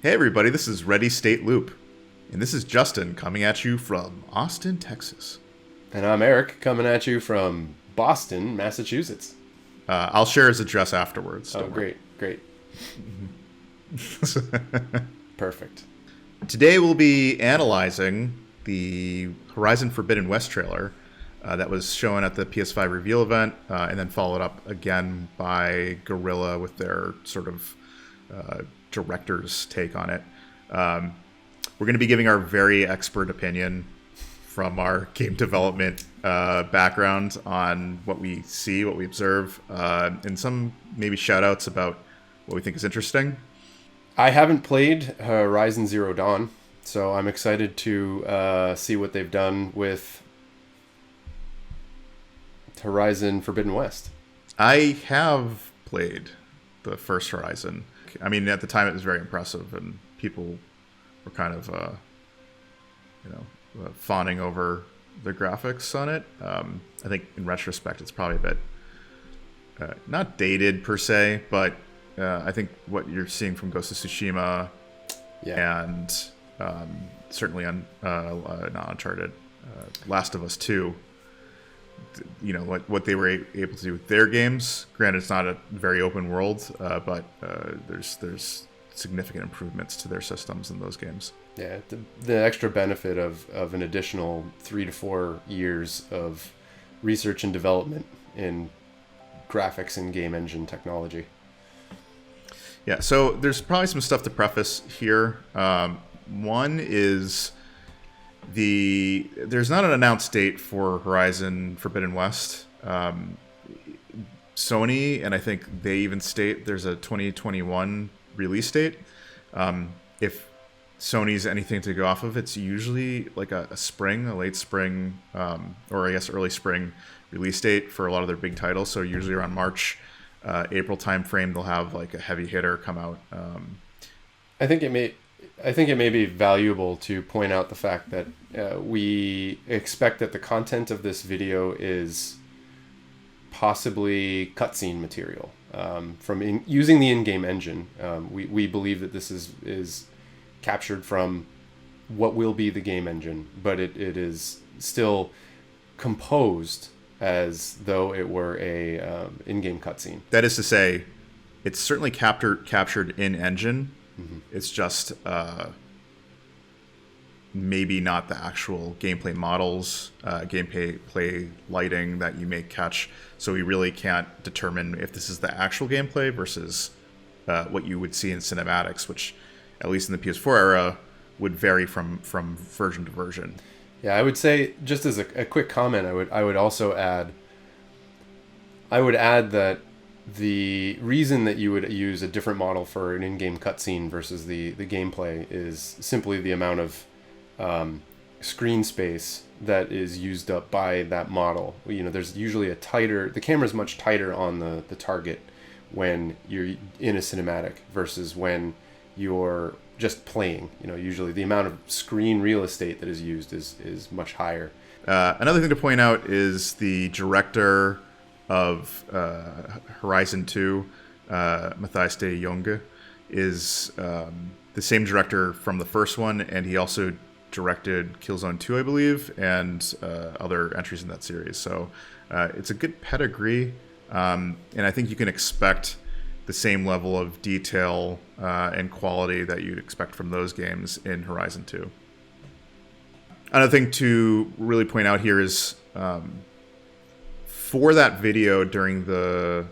Hey everybody, this is Ready State Loop, and this is Justin coming at you from Austin, Texas. And I'm Eric coming at you from Boston, Massachusetts. I'll share his address afterwards. Oh, great. Perfect. Today we'll be analyzing the Horizon Forbidden West trailer that was shown at the PS5 reveal event, and then followed up again by Guerrilla with their sort of director's take on it. We're going to be giving our very expert opinion from our game development background on what we see, what we observe, and some maybe shout outs about what we think is interesting. I haven't played Horizon Zero Dawn, so I'm excited to see what they've done with Horizon Forbidden West. I have played the first Horizon. I mean, at the time it was very impressive, and people were kind of, fawning over the graphics on it. I think in retrospect, it's probably a bit not dated per se, but I think what you're seeing from Ghost of Tsushima, and certainly on not Uncharted, Last of Us 2. You know what they were able to do with their games. Granted, it's not a very open world, but there's significant improvements to their systems in those games. Yeah, the extra benefit of an additional 3 to 4 years of research and development in graphics and game engine technology. Yeah, so there's probably some stuff to preface here. One is there's not an announced date for Horizon Forbidden West. Sony, and I think they even state there's a 2021 release date. If Sony's anything to go off of, it's usually like a late spring, or I guess early spring release date for a lot of their big titles. So usually around March, April timeframe, they'll have like a heavy hitter come out. I think it may be valuable to point out the fact that we expect that the content of this video is possibly cutscene material from using the in-game engine. We believe that this is captured from what will be the game engine, but it is still composed as though it were a in-game cutscene. That is to say, it's certainly captured in engine. Mm-hmm. It's just maybe not the actual gameplay models, gameplay lighting that you may catch. So we really can't determine if this is the actual gameplay versus what you would see in cinematics, which, at least in the PS4 era, would vary from version to version. Yeah, I would say, just as a quick comment, I would also add that the reason that you would use a different model for an in-game cutscene versus the gameplay is simply the amount of screen space that is used up by that model. You know, there's usually the camera's much tighter on the target when you're in a cinematic versus when you're just playing. You know, usually the amount of screen real estate that is used is much higher. Another thing to point out is the director of Horizon 2, Matthias de Jonge, is the same director from the first one, and he also directed Killzone 2, I believe, and other entries in that series. So it's a good pedigree, and I think you can expect the same level of detail and quality that you'd expect from those games in Horizon 2. Another thing to really point out here is for that video during the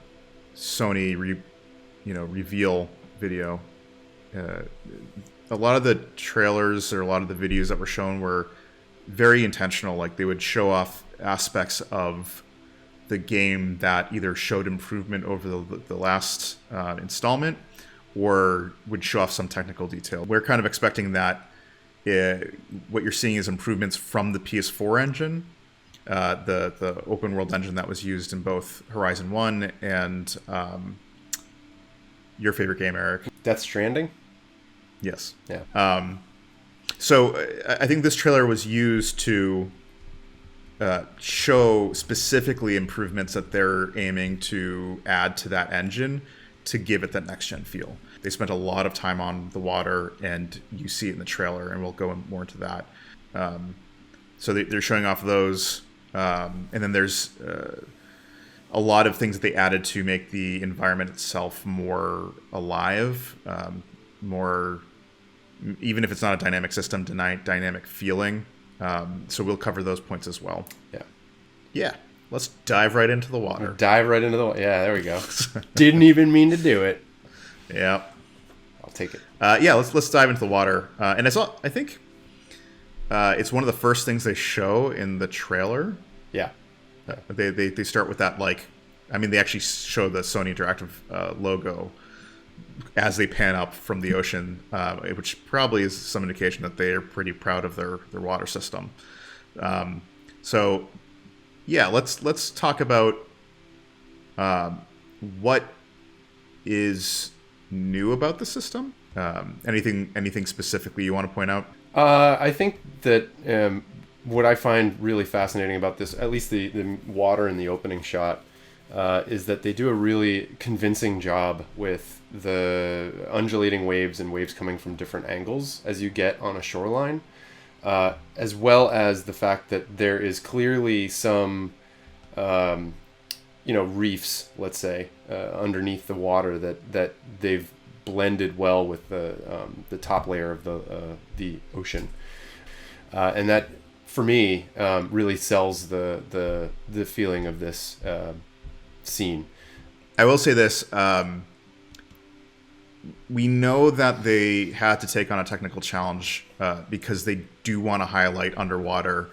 Sony reveal video, a lot of the trailers or a lot of the videos that were shown were very intentional. Like, they would show off aspects of the game that either showed improvement over the last installment, or would show off some technical detail. We're kind of expecting that what you're seeing is improvements from the PS4 engine, the open world engine that was used in both Horizon 1 and your favorite game, Eric. Death Stranding? Yes. Yeah. So I think this trailer was used to show specifically improvements that they're aiming to add to that engine to give it that next-gen feel. They spent a lot of time on the water, and you see it in the trailer, and we'll go more into that. So they're showing off those, and then there's a lot of things that they added to make the environment itself more alive, more, even if it's not a dynamic system, dynamic feeling. So we'll cover those points as well. Yeah. Let's dive right into the water. Yeah, there we go. Didn't even mean to do it. Yeah. I'll take it. Let's dive into the water. And I think it's one of the first things they show in the trailer. Yeah. They start with that, they actually show the Sony Interactive logo as they pan up from the ocean, which probably is some indication that they are pretty proud of their water system. Let's talk about what is new about the system. Anything specifically you want to point out? I think that what I find really fascinating about this, at least the water in the opening shot, is that they do a really convincing job with the undulating waves and waves coming from different angles as you get on a shoreline, as well as the fact that there is clearly some, reefs, let's say, underneath the water that they've blended well with the top layer of the ocean, and that, for me, really sells the feeling of this scene. I will say this: we know that they had to take on a technical challenge because they do want to highlight underwater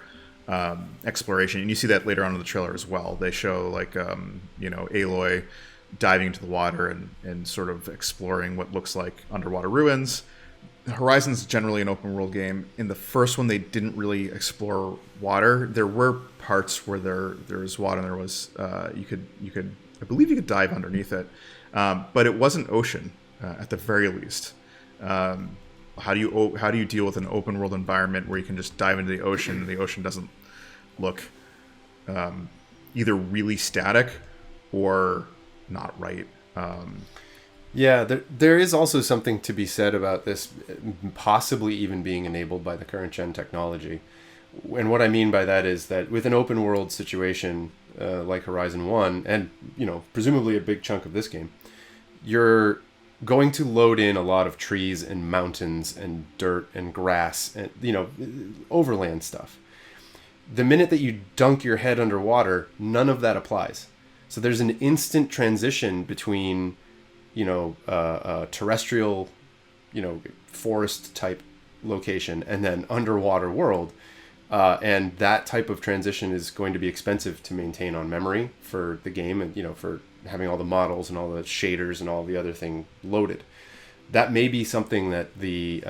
exploration, and you see that later on in the trailer as well. They show Aloy diving into the water and sort of exploring what looks like underwater ruins. Horizon's generally an open world game. In the first one, they didn't really explore water. There were parts where there was water, and there was you could I believe you could dive underneath it, but it wasn't ocean at the very least. How do you deal with an open world environment where you can just dive into the ocean and the ocean doesn't look either really static or not right? There is also something to be said about this possibly even being enabled by the current gen technology. And what I mean by that is that with an open world situation like Horizon 1, and presumably a big chunk of this game, you're going to load in a lot of trees and mountains and dirt and grass and overland stuff. The minute that you dunk your head underwater, none of that applies. So there's an instant transition between terrestrial, forest type location and then underwater world. And that type of transition is going to be expensive to maintain on memory for the game, and for having all the models and all the shaders and all the other thing loaded. That may be something that the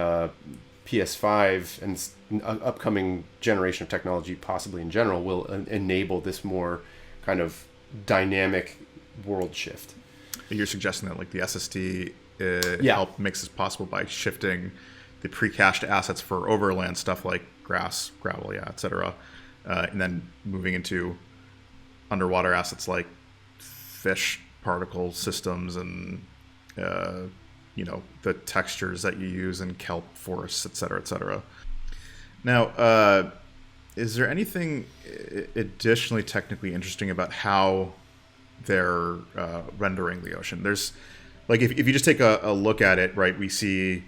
PS5 and upcoming generation of technology, possibly in general, will enable this more kind of dynamic world shift. You're suggesting that the SSD help makes this possible by shifting the pre-cached assets for overland stuff like grass, gravel, etc., and then moving into underwater assets like fish particle systems and the textures that you use in kelp forests, etc. Now, is there anything additionally technically interesting about how they're rendering the ocean? There's if you just take a look at it, right, we see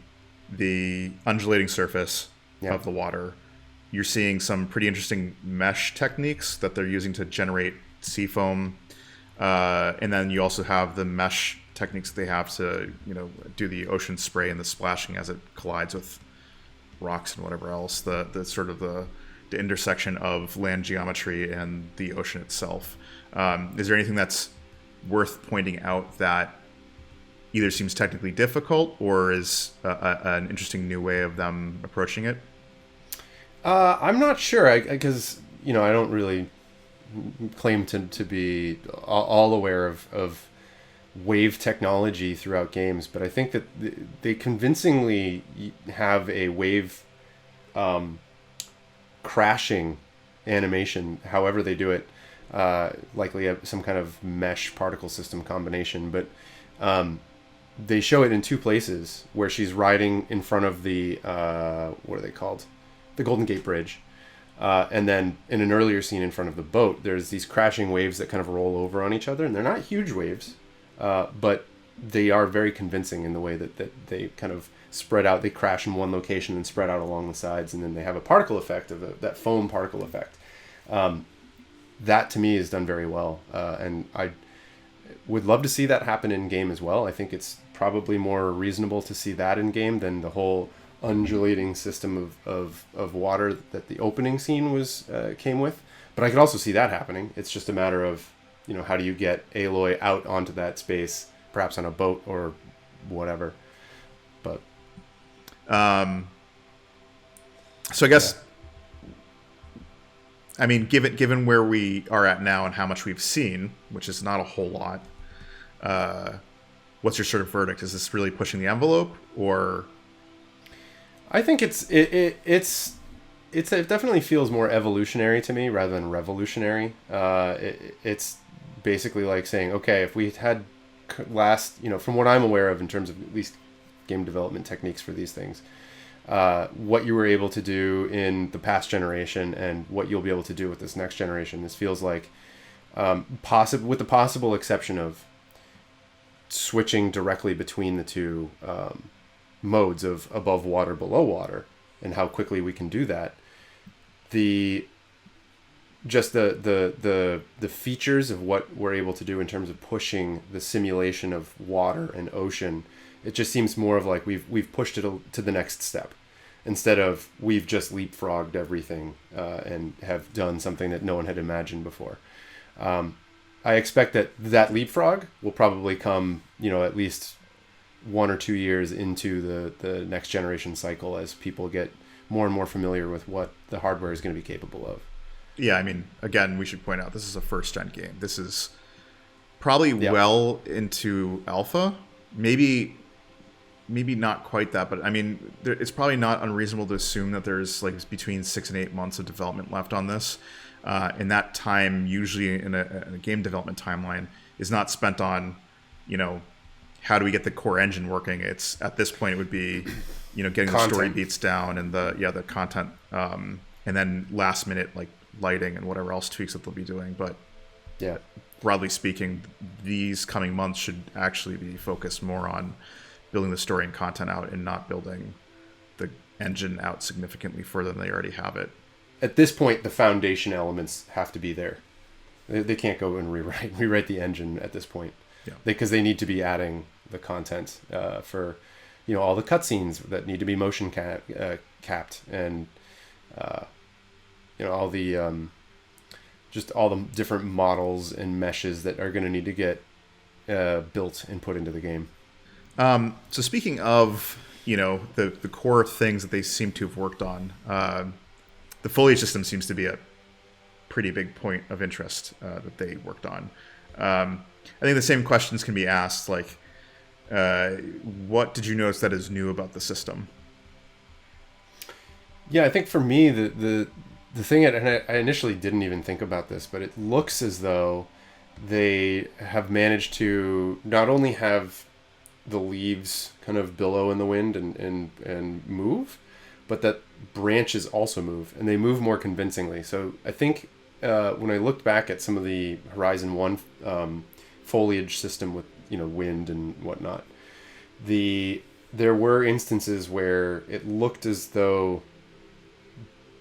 the undulating surface of the water. You're seeing some pretty interesting mesh techniques that they're using to generate sea foam, and then you also have the mesh techniques they have to do the ocean spray and the splashing as it collides with rocks and whatever else. The sort of the intersection of land geometry and the ocean itself. Is there anything that's worth pointing out that either seems technically difficult or is an interesting new way of them approaching it? I'm not sure, because I don't really claim to be all aware of wave technology throughout games, but I think that they convincingly have a wave crashing animation, however they do it, likely some kind of mesh particle system combination, but they show it in two places where she's riding in front of the what are they called, the Golden Gate Bridge, and then in an earlier scene in front of the boat, there's these crashing waves that kind of roll over on each other, and they're not huge waves, but they are very convincing in the way that they kind of spread out. They crash in one location and spread out along the sides, and then they have a particle effect of that foam particle effect. That to me is done very well, and I would love to see that happen in game as well. I think it's probably more reasonable to see that in game than the whole undulating system of water that the opening scene was came with. But I could also see that happening. It's just a matter of, you know, how do you get Aloy out onto that space, perhaps on a boat or whatever. But so I guess, I mean, given where we are at now and how much we've seen, which is not a whole lot, what's your sort of verdict? Is this really pushing the envelope, or? I think it definitely feels more evolutionary to me rather than revolutionary. It's basically like saying, okay, if we had from what I'm aware of in terms of at least game development techniques for these things, what you were able to do in the past generation and what you'll be able to do with this next generation. This feels like, with the possible exception of switching directly between the two modes of above water, below water, and how quickly we can do that. The features of what we're able to do in terms of pushing the simulation of water and ocean, it just seems more of like we've pushed it to the next step, instead of we've just leapfrogged everything and have done something that no one had imagined before. I expect that leapfrog will probably come, at least 1 or 2 years into the next generation cycle, as people get more and more familiar with what the hardware is going to be capable of. Yeah, I mean, again, we should point out this is a first-gen game. This is probably well into alpha. Maybe not quite that, but I mean, it's probably not unreasonable to assume that there's like between 6 and 8 months of development left on this. And that time, usually in a game development timeline, is not spent on, how do we get the core engine working? It's at this point it would be, getting content. The story beats down and the content, and then last minute like lighting and whatever else tweaks that they'll be doing. But yeah, broadly speaking, these coming months should actually be focused more on building the story and content out, and not building the engine out significantly further than they already have it. At this point, the foundation elements have to be there. They can't go and rewrite the engine at this point. Yeah. Because they need to be adding the content for, all the cutscenes that need to be motion capped, and all the just all the different models and meshes that are going to need to get built and put into the game. So speaking of, the core things that they seem to have worked on, the Foliage system seems to be a pretty big point of interest that they worked on. I think the same questions can be asked, like, what did you notice that is new about the system? Yeah, I think for me, the thing, and I initially didn't even think about this, but it looks as though they have managed to not only have the leaves kind of billow in the wind and move, but that branches also move, and they move more convincingly. So I think when I looked back at some of the Horizon 1 foliage system with wind and whatnot, there were instances where it looked as though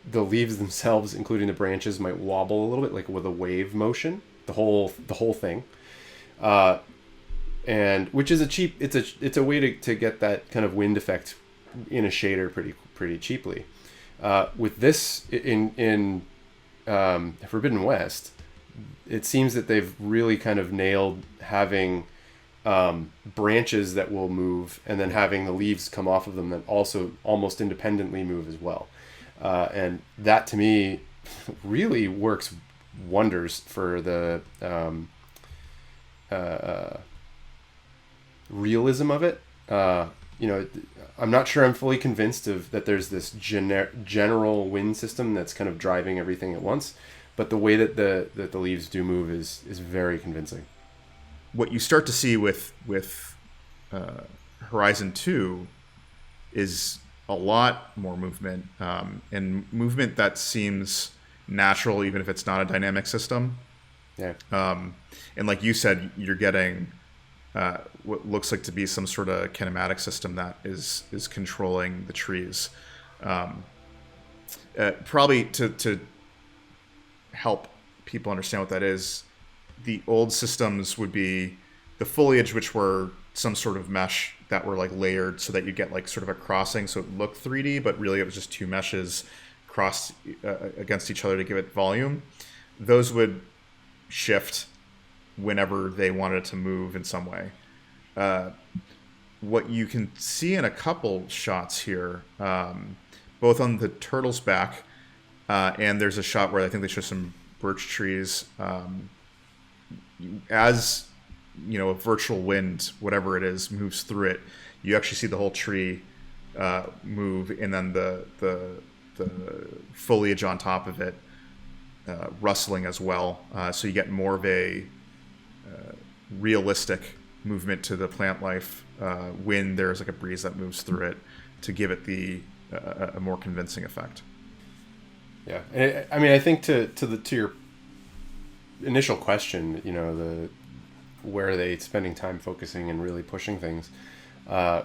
the leaves themselves, including the branches, might wobble a little bit, like with a wave motion, the whole thing, and which is it's a way to get that kind of wind effect in a shader pretty cheaply. With this in Forbidden West, it seems that they've really kind of nailed having branches that will move, and then having the leaves come off of them that also almost independently move as well. And that to me really works wonders for the realism of it. I'm not sure I'm fully convinced that there's this general wind system that's kind of driving everything at once, but the way that the leaves do move is very convincing. What you start to see with Horizon 2 is a lot more movement, and movement that seems natural even if it's not a dynamic system. Yeah. And like you said, you're getting what looks like to be some sort of kinematic system that is controlling the trees. Probably to help people understand what that is, the old systems would be the foliage, which were some sort of mesh that were like layered so that you get like sort of a crossing, so it looked 3D, but really it was just two meshes crossed against each other to give it volume. Those would shift whenever they wanted to move in some way. What you can see in a couple shots here, both on the turtle's back, and there's a shot where I think they show some birch trees. As you know, a virtual wind, whatever it is, moves through it, you actually see the whole tree move, and then the foliage on top of it rustling as well. So you get more of a realistic movement to the plant life when there's like a breeze that moves through it to give it the a more convincing effect. Yeah, and I mean, I think to your initial question, you know, where are they spending time focusing and really pushing things?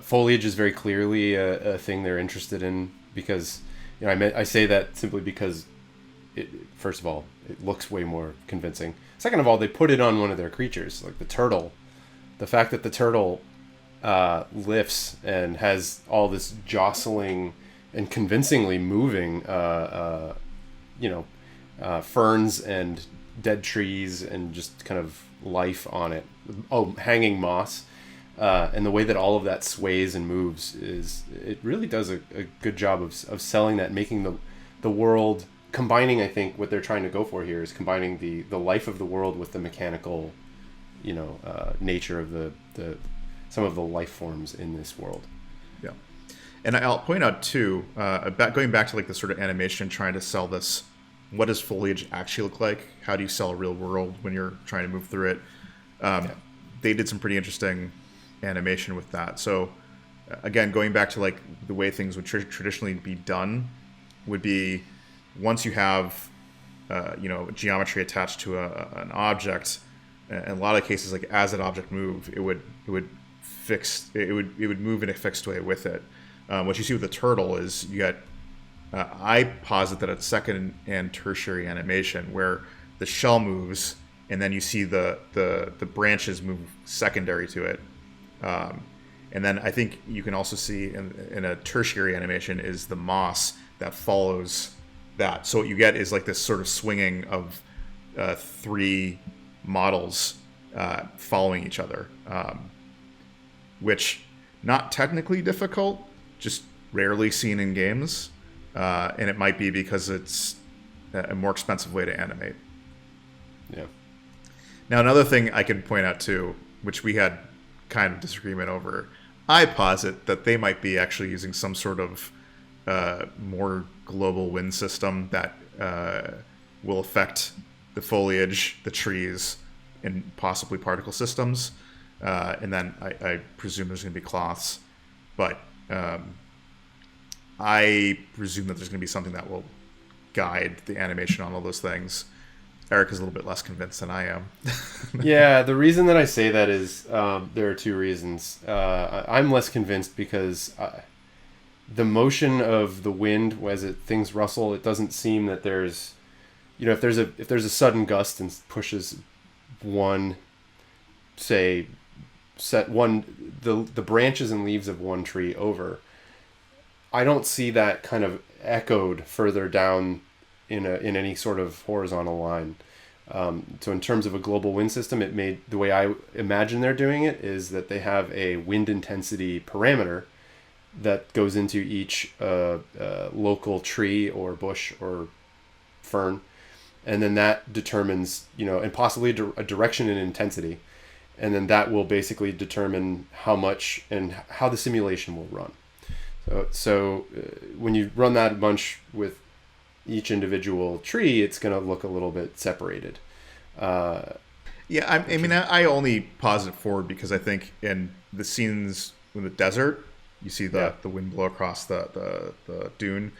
Foliage is very clearly a thing they're interested in, because, you know, I say that simply because first of all, it looks way more convincing. Second of all, they put it on one of their creatures, like the turtle. The fact that the turtle lifts and has all this jostling and convincingly moving, ferns and dead trees and just kind of life on it. Oh, hanging moss. And the way that all of that sways and moves it really does a good job of selling that, making the world, combining, I think what they're trying to go for here is combining the life of the world with the mechanical, nature of the some of the life forms in this world. Yeah. And I'll point out too, going back to like the sort of animation, trying to sell this, what does foliage actually look like? How do you sell a real world when you're trying to move through it? They did some pretty interesting animation with that. So again, going back to like the way things would traditionally be done would be, once you have geometry attached to an object, in a lot of cases, like as an object move, it would move in a fixed way with it. What you see with the turtle is you got I posit that it's second and tertiary animation, where the shell moves and then you see the branches move secondary to it. And then I think you can also see in a tertiary animation is the moss that follows that. So what you get is like this sort of swinging of three models following each other, which not technically difficult, just rarely seen in games. And it might be because it's a more expensive way to animate. Yeah. Now, another thing I could point out too, which we had kind of disagreement over, I posit that they might be actually using some sort of more global wind system that will affect the foliage, the trees, and possibly particle systems. And then I presume there's going to be cloths. But I presume that there's going to be something that will guide the animation on all those things. Eric is a little bit less convinced than I am. Yeah, the reason that I say that is there are two reasons. I'm less convinced because the motion of the wind as things rustle, it doesn't seem that there's, if there's a sudden gust and pushes the branches and leaves of one tree over, I don't see that kind of echoed further down in any sort of horizontal line. So in terms of a global wind system, the way I imagine they're doing it is that they have a wind intensity parameter that goes into each local tree or bush or fern, and then that determines, and possibly a direction and intensity, and then that will basically determine how much and how the simulation will run. So when you run that a bunch with each individual tree, it's going to look a little bit separated. Yeah, I mean, I only pause it forward because I think in the scenes in the desert, you see Yeah. the wind blow across the dune.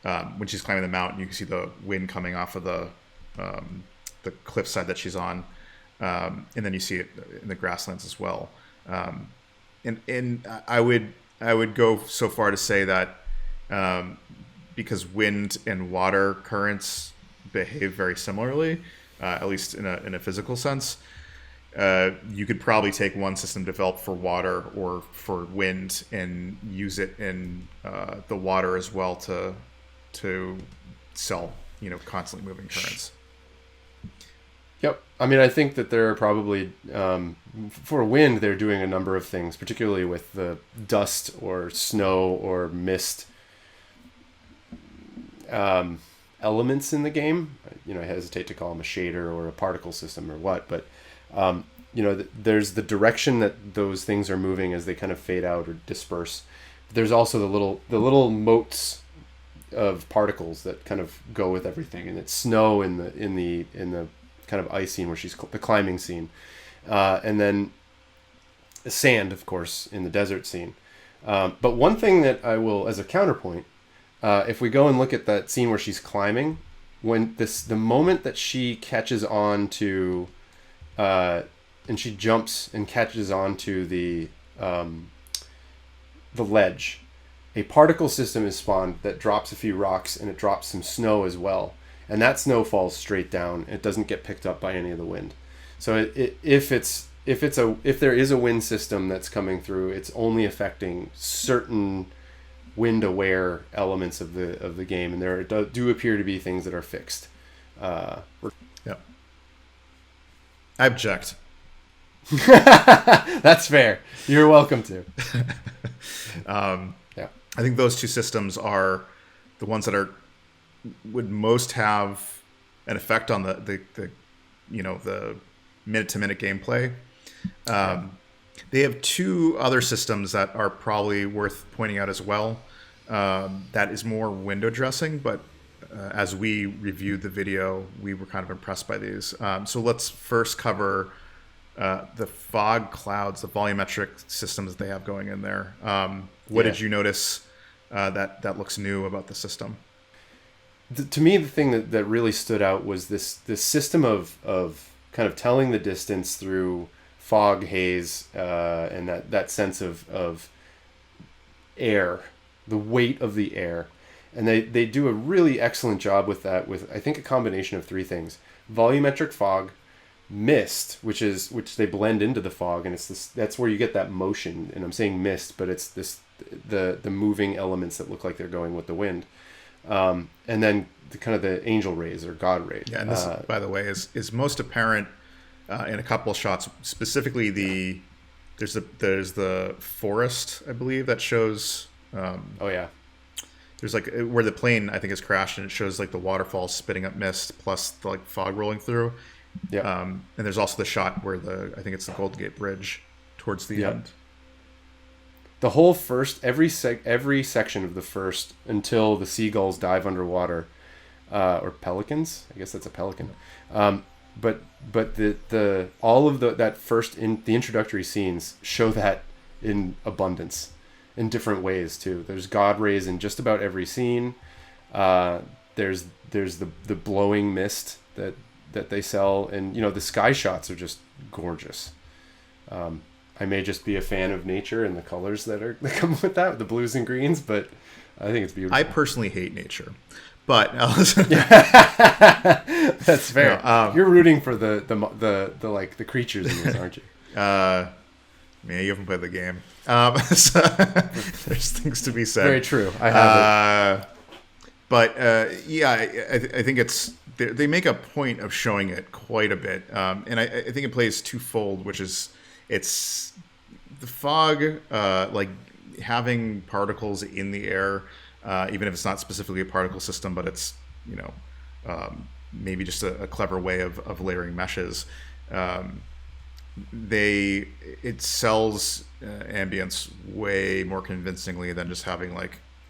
When she's climbing the mountain, you can see the wind coming off of the cliffside that she's on, and then you see it in the grasslands as well. And I would go so far to say that because wind and water currents behave very similarly, at least in a physical sense. You could probably take one system developed for water or for wind and use it in the water as well to sell, constantly moving currents. Yep. I mean, I think that there are probably, for wind, they're doing a number of things, particularly with the dust or snow or mist elements in the game. I hesitate to call them a shader or a particle system or what, but, there's the direction that those things are moving as they kind of fade out or disperse. There's also the little motes of particles that kind of go with everything, and it's snow in the kind of ice scene where she's the climbing scene, and then sand, of course, in the desert scene. But one thing that I will, as a counterpoint, if we go and look at that scene where she's climbing, the moment that she catches on to, and she jumps and catches on to the ledge, a particle system is spawned that drops a few rocks, and it drops some snow as well. And that snow falls straight down. It doesn't get picked up by any of the wind. So if there is a wind system that's coming through, it's only affecting certain wind-aware elements of the game, and there do appear to be things that are fixed. Yeah, I object. That's fair. You're welcome to. Yeah, I think those two systems are the ones that would most have an effect on the minute-to-minute gameplay. They have two other systems that are probably worth pointing out as well. That is more window dressing, but as we reviewed the video, we were kind of impressed by these. So let's first cover the fog clouds, the volumetric systems they have going in there. What did you notice that looks new about the system? To me, the thing that really stood out was this system of kind of telling the distance through fog, haze, and that sense of air, the weight of the air. And they do a really excellent job with that, with I think a combination of three things: volumetric fog, mist, which they blend into the fog, and that's where you get that motion. And I'm saying mist, but it's the moving elements that look like they're going with the wind. And then the angel rays or God rays. Yeah, and this, by the way, is most apparent in a couple of shots. Specifically, there's the forest, I believe, that shows. Oh yeah. There's where the plane, I think, has crashed, and it shows the waterfall spitting up mist plus the fog rolling through. Yeah. And there's also the shot where I think it's the Golden Gate Bridge towards the end. The whole every section of the first, until the seagulls dive underwater, or pelicans. I guess that's a pelican. But the all of that first the introductory scenes show that in abundance, in different ways too. There's God rays in just about every scene. There's the blowing mist that they sell, and the sky shots are just gorgeous. I may just be a fan of nature and the colors that come with that, the blues and greens, but I think it's beautiful. I personally hate nature, but that's fair. No, you're rooting for the creatures in this, aren't you? Man, you haven't played the game. So there's things to be said. Very true. I have it. But I think they make a point of showing it quite a bit, and I think it plays twofold, which is it's the fog, having particles in the air, even if it's not specifically a particle system, but it's maybe just a clever way of layering meshes. It sells ambience way more convincingly than just having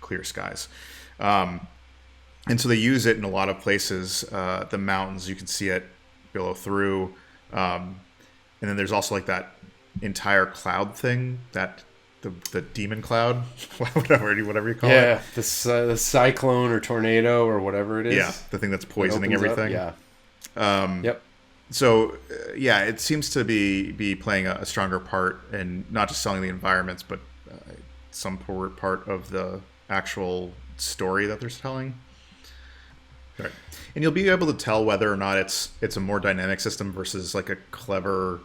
clear skies. And so they use it in a lot of places. The mountains, you can see it billow through. And then there's also like that entire cloud thing, that the demon cloud, whatever you call it. Yeah, the cyclone or tornado or whatever it is. Yeah, the thing that's poisoning opens up, everything. yeah. Yep. So yeah, it seems to be playing a stronger part in not just selling the environments, but some part of the actual story that they're telling. Right. And you'll be able to tell whether or not it's a more dynamic system versus like a clever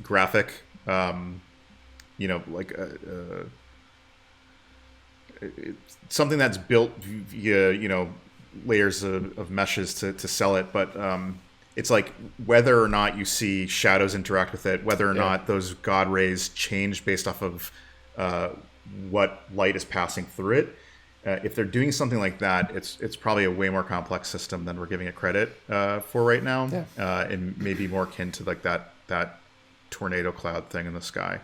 graphic, like something that's built via layers of meshes to sell it, but it's like whether or not you see shadows interact with it, whether or not those god rays change based off of what light is passing through it. If they're doing something like that, it's probably a way more complex system than we're giving it credit for right now, and maybe more akin to like that tornado cloud thing in the sky.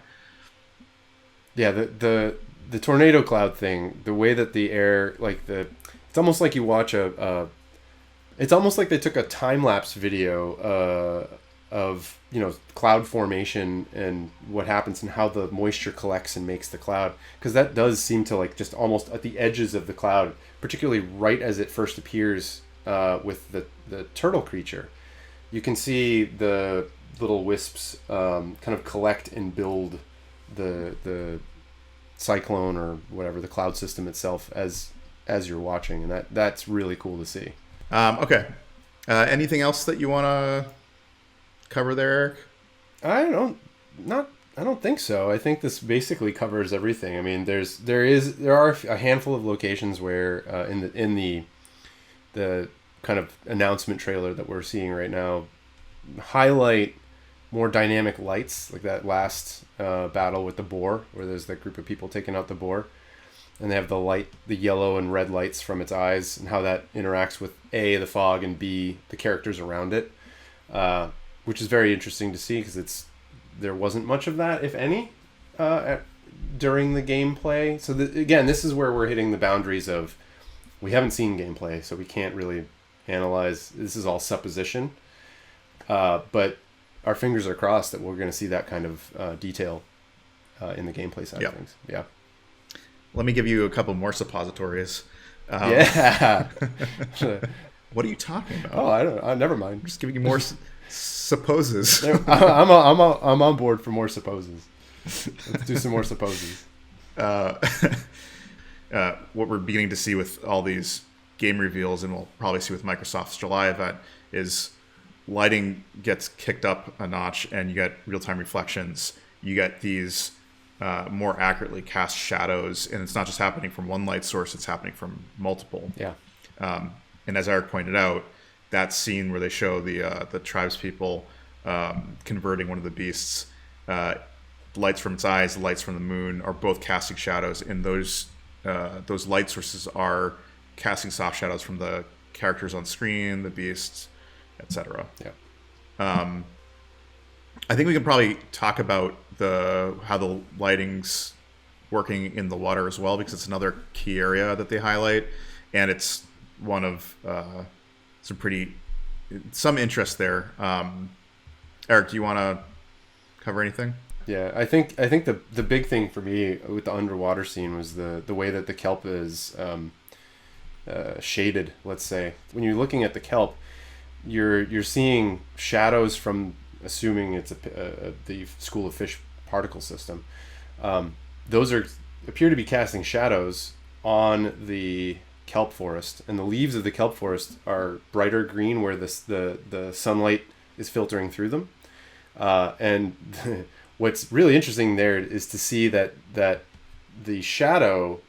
Yeah, the tornado cloud thing, the way that the air, it's almost like you watch it's almost like they took a time lapse video of cloud formation and what happens and how the moisture collects and makes the cloud, because that does seem to like just almost at the edges of the cloud, particularly right as it first appears with the turtle creature, you can see the little wisps kind of collect and build the cyclone or whatever, the cloud system itself as you're watching, and that's really cool to see. Okay. Anything else that you want to cover there, Eric? I don't think so. I think this basically covers everything. I mean, there are a handful of locations where in the kind of announcement trailer that we're seeing right now highlight more dynamic lights, like that last battle with the boar, where there's that group of people taking out the boar, and they have the yellow and red lights from its eyes, and how that interacts with A, the fog, and B, the characters around it, which is very interesting to see, because there wasn't much of that, if any, during the gameplay. So again, this is where we're hitting the boundaries of, we haven't seen gameplay, so we can't really analyze. This is all supposition, but our fingers are crossed that we're going to see that kind of detail in the gamelplay side of things. Yeah. Let me give you a couple more suppositories. Yeah. What are you talking about? Oh, I don't. Never mind. I'm just giving you more supposes. I'm on board for more supposes. Let's do some more supposes. What we're beginning to see with all these game reveals, and we'll probably see with Microsoft's July event, is lighting gets kicked up a notch, and you get real-time reflections. You get these more accurately cast shadows, and it's not just happening from one light source, it's happening from multiple. Yeah. And as Eric pointed out, that scene where they show the tribespeople converting one of the beasts, lights from its eyes, lights from the moon are both casting shadows, and those light sources are casting soft shadows from the characters on screen, the beasts, etc. Yeah. I think we can probably talk about how the lighting's working in the water as well, because it's another key area that they highlight, and it's one of some interest there. Eric, do you want to cover anything? Yeah, I think the big thing for me with the underwater scene was the way that the kelp is shaded. Let's say when you're looking at the kelp, you're seeing shadows from, assuming it's the school of fish particle system. Those appear to be casting shadows on the kelp forest, and the leaves of the kelp forest are brighter green where the sunlight is filtering through them. And what's really interesting there is to see that the shadow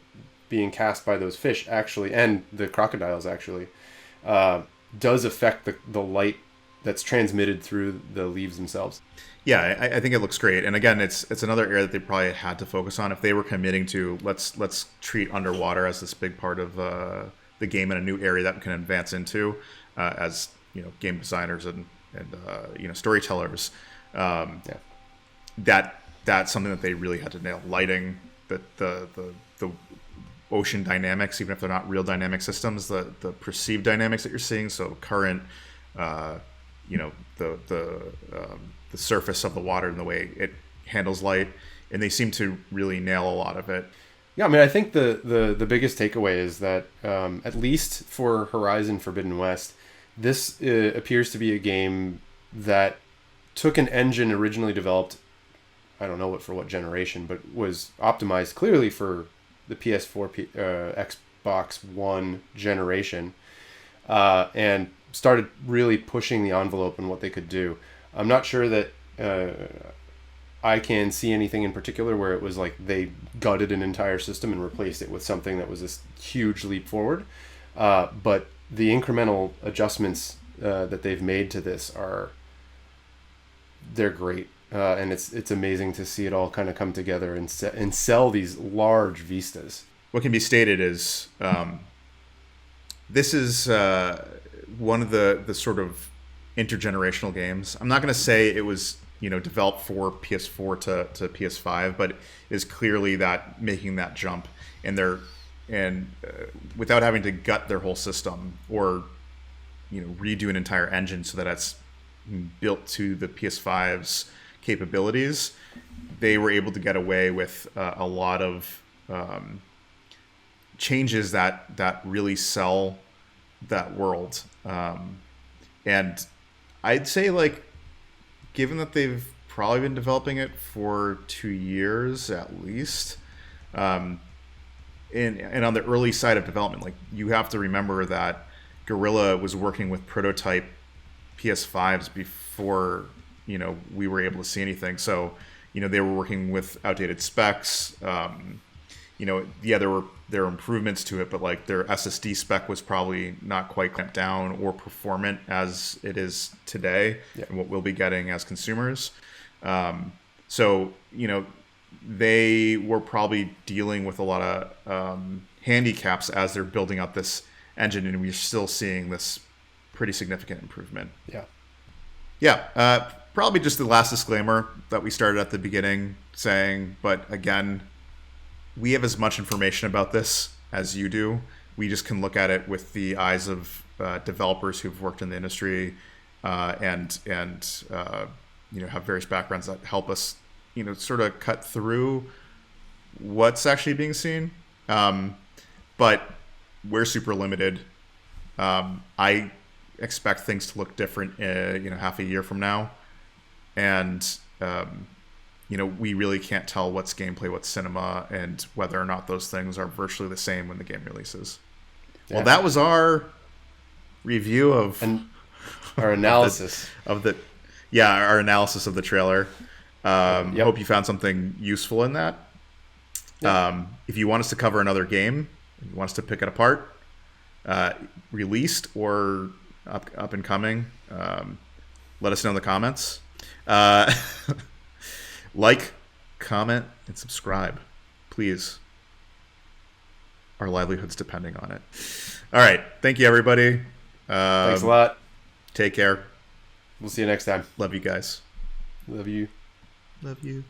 being cast by those fish actually, and the crocodiles actually, does affect the light that's transmitted through the leaves themselves. Yeah, I think it looks great. And again, it's another area that they probably had to focus on if they were committing to let's treat underwater as this big part of the game in a new area that we can advance into as game designers and storytellers. That's something that they really had to nail. Lighting, the ocean dynamics, even if they're not real dynamic systems, the perceived dynamics that you're seeing. So current, the surface of the water and the way it handles light, and they seem to really nail a lot of it. Yeah, I mean, I think the biggest takeaway is that at least for Horizon Forbidden West, this appears to be a game that took an engine originally developed, I don't know for what generation, but was optimized clearly for the PS4, Xbox One generation, and started really pushing the envelope in what they could do. I'm not sure that I can see anything in particular where it was like they gutted an entire system and replaced it with something that was this huge leap forward. But the incremental adjustments that they've made to this they're great. And it's amazing to see it all kind of come together and sell these large vistas. What can be stated is this is one of the sort of intergenerational games. I'm not going to say it was developed for PS4 to PS5, but is clearly that making that jump, and without having to gut their whole system or redo an entire engine so that it's built to the PS5's capabilities, they were able to get away with a lot of changes that really sell that world. And I'd say, like, given that they've probably been developing it for 2 years at least, and on the early side of development, like, you have to remember that Guerrilla was working with prototype PS5s before we were able to see anything. So they were working with outdated specs. There were improvements to it, but like their SSD spec was probably not quite clamped down or performant as it is today, and what we'll be getting as consumers. So they were probably dealing with a lot of handicaps as they're building up this engine, and we're still seeing this pretty significant improvement. Probably just the last disclaimer that we started at the beginning saying, but again, we have as much information about this as you do. We just can look at it with the eyes of developers who've worked in the industry and have various backgrounds that help us sort of cut through what's actually being seen. But we're super limited. I expect things to look different half a year from now, and we really can't tell what's gameplay, what's cinema, and whether or not those things are virtually the same when the game releases. Well, that was our review of our analysis our analysis of the trailer. Hope you found something useful in that. If you want us to cover another game, if you want us to pick it apart, released or up and coming, let us know in the comments. Like, comment, and subscribe, please. Our livelihood's depending on it. All right. Thank you, everybody. Thanks a lot. Take care. We'll see you next time. Love you guys. Love you. Love you.